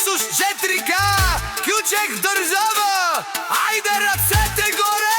Исус 4К, ключек в държава, айде ръцете горе!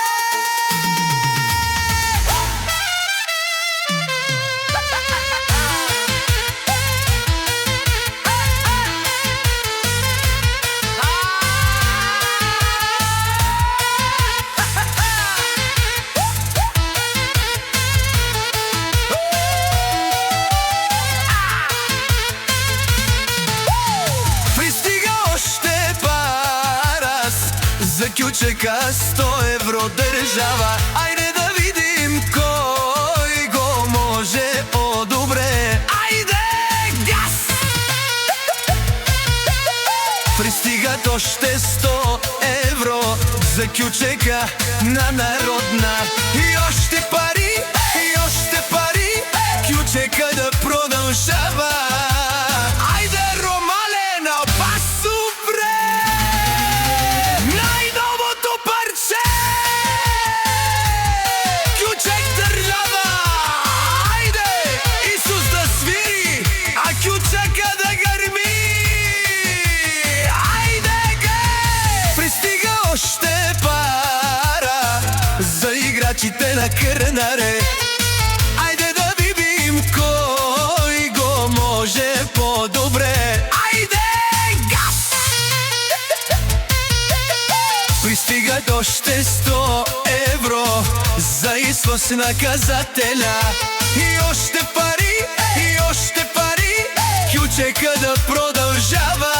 За кючека 100 евро държава, айде да видим кой го може по-добре. Айде газ! Пристигат още 100 евро за кючека на народна. И още пари, и още пари, кючека да продължава. Айде Ромалена, басу бре! Най-новото парче! Кючек държава! Айде! Исус да свири, а кючека да гърми! Айде ге! Пристига още пара за играчите на Кърнаре. Айде да видим кой го може по-добре. Айде газ! Пристигат още 100 евро за Исус наказателя. И още пари, и още пари, кючека да продължава.